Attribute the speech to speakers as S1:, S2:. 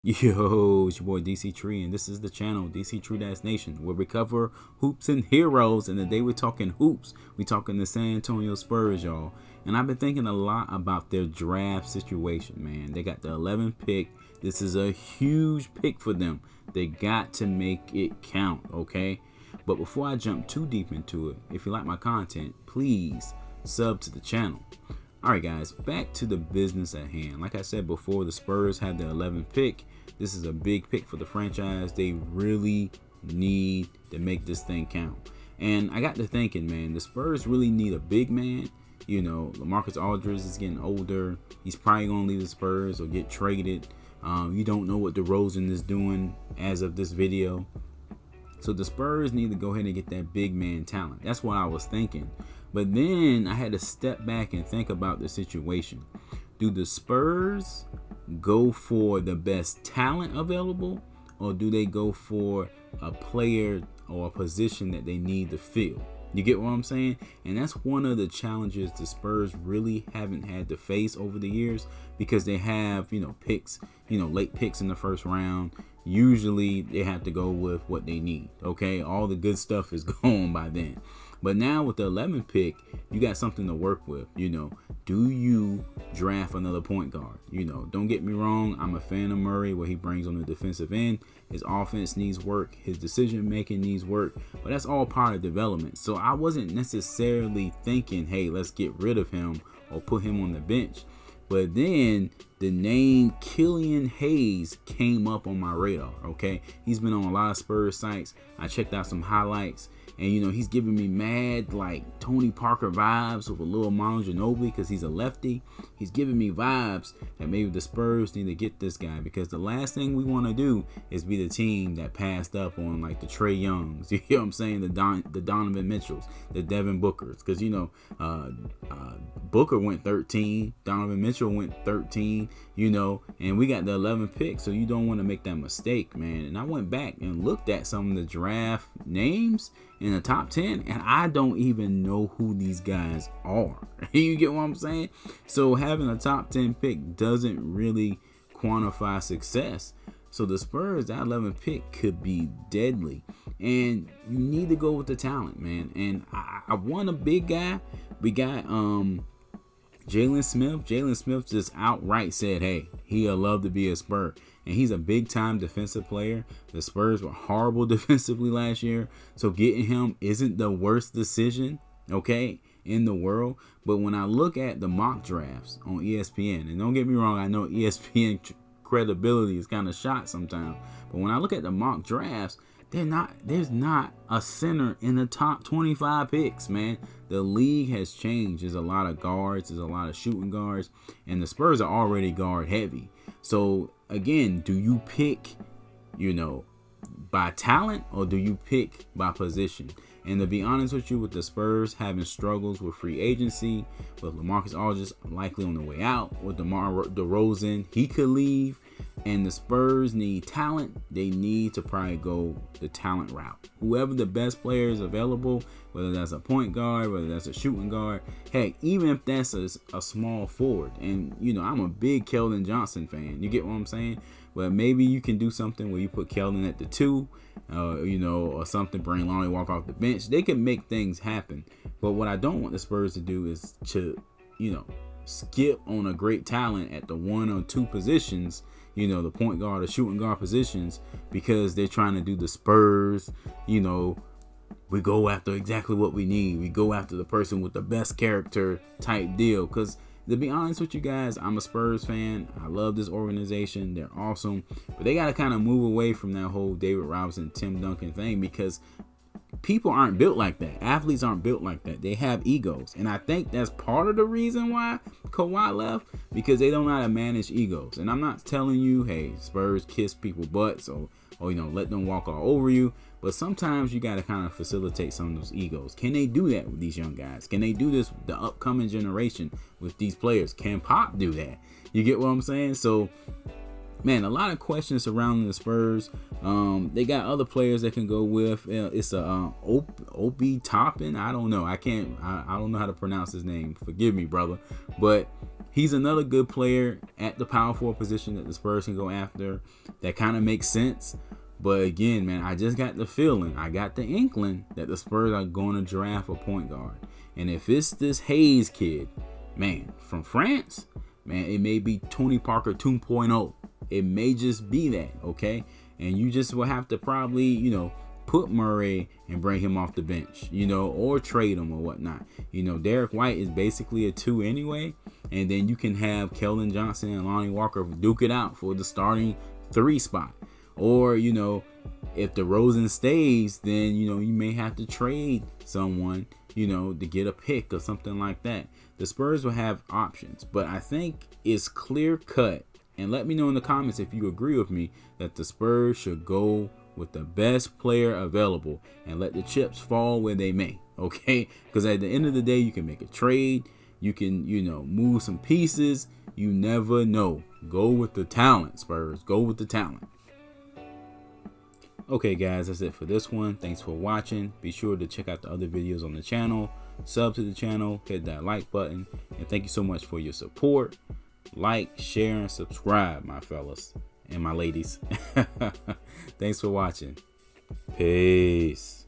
S1: Yo, it's your boy Dctree, and this is the channel Dctree-Nation, where we cover hoops and heroes. And today we're talking hoops. We're talking the San Antonio Spurs, y'all. And I've been thinking a lot about their draft situation, man. They got the 11th pick. This is a huge pick for them. They got to make it count, okay? But before I jump too deep into it, if you like my content, please sub to the channel. Alright guys, back to the business at hand. Like I said before, the Spurs have the 11th pick. This is a big pick for the franchise. They really need to make this thing count. And I got to thinking, man, the Spurs really need a big man. You know, LaMarcus Aldridge is getting older. He's probably going to leave the Spurs or get traded. You don't know what DeRozan is doing as of this video. So the Spurs need to go ahead and get that big man talent. That's what I was thinking. But then I had to step back and think about the situation. Do the Spurs go for the best talent available, or do they go for a player or a position that they need to fill? You get what I'm saying? And that's one of the challenges the Spurs really haven't had to face over the years, because they have, picks, late picks in the first round. Usually they have to go with what they need. Okay, all the good stuff is gone by then. But now with the 11th pick, you got something to work with. Do you draft another point guard? Don't get me wrong, I'm a fan of Murray, what he brings on the defensive end. His offense needs work, his decision making needs work, but that's all part of development. So I wasn't necessarily thinking, hey, let's get rid of him or put him on the bench. But then the name Killian Hayes came up on my radar. Okay, he's been on a lot of Spurs sites. I checked out some highlights, and he's giving me mad like Tony Parker vibes with a little Manu Ginobili, because he's a lefty. He's giving me vibes that maybe the Spurs need to get this guy, because the last thing we want to do is be the team that passed up on like the Trae Youngs, you know what I'm saying, the Donovan Mitchells, the Devin Bookers, because Booker went 13, Donovan Mitchell went 13, and we got the 11th pick, so you don't want to make that mistake, man. And I went back and looked at some of the draft names in the top 10, and I don't even know who these guys are. You get what I'm saying? So having a top 10 pick doesn't really quantify success. So the Spurs, that 11th pick could be deadly, and you need to go with the talent, man. And I want a big guy. We got Jalen Smith. Jalen Smith just outright said, hey, he'll love to be a Spur. And he's a big-time defensive player. The Spurs were horrible defensively last year, so getting him isn't the worst decision, okay, in the world. But when I look at the mock drafts on ESPN, and don't get me wrong, I know ESPN credibility is kind of shot sometimes, but when I look at the mock drafts, there's not a center in the top 25 picks, man. The league has changed. There's a lot of guards, there's a lot of shooting guards, and the Spurs are already guard heavy. So again, do you pick, by talent, or do you pick by position? And to be honest with you, with the Spurs having struggles with free agency, with LaMarcus Aldridge likely on the way out, with DeMar DeRozan, he could leave, and the Spurs need talent, they need to probably go the talent route. Whoever the best player is available, whether that's a point guard, whether that's a shooting guard, heck, even if that's a small forward. And, I'm a big Keldon Johnson fan. You get what I'm saying? But maybe you can do something where you put Keldon at the 2, or something, bring Lonnie Walker off the bench. They can make things happen. But what I don't want the Spurs to do is to, skip on a great talent at the 1 or 2 positions, the point guard or shooting guard positions, because they're trying to do the Spurs, we go after exactly what we need. We go after the person with the best character type deal. Because to be honest with you guys, I'm a Spurs fan. I love this organization. They're awesome. But they got to kind of move away from that whole David Robinson, Tim Duncan thing, because people aren't built like that. Athletes aren't built like that. They have egos. And I think that's part of the reason why Kawhi left, because they don't know how to manage egos. And I'm not telling you, hey, Spurs kiss people butts or let them walk all over you. But sometimes you got to kind of facilitate some of those egos. Can they do that with these young guys? Can they do this with the upcoming generation with these players? Can Pop do that? You get what I'm saying? So, man, a lot of questions surrounding the Spurs. They got other players that can go with. It's a Obi Toppin. I don't know. I don't know how to pronounce his name. Forgive me, brother. But he's another good player at the power forward position that the Spurs can go after. That kind of makes sense. But again, man, I just got the feeling, I got the inkling that the Spurs are going to draft a point guard. And if it's this Hayes kid, man, from France, man, it may be Tony Parker 2.0. It may just be that, okay? And you just will have to probably, you know, put Murray and bring him off the bench, you know, or trade him or whatnot. You know, Derek White is basically a 2 anyway. And then you can have Keldon Johnson and Lonnie Walker duke it out for the starting 3 spot. Or, you know, if DeRozan stays, then, you know, you may have to trade someone, you know, to get a pick or something like that. The Spurs will have options, but I think it's clear cut. And let me know in the comments if you agree with me that the Spurs should go with the best player available and let the chips fall where they may. Okay? Because at the end of the day, you can make a trade. You can, you know, move some pieces. You never know. Go with the talent, Spurs. Go with the talent. Okay, guys, that's it for this one. Thanks for watching. Be sure to check out the other videos on the channel. Sub to the channel. Hit that like button. And thank you so much for your support. Like, share, and subscribe, my fellas and my ladies. Thanks for watching. Peace.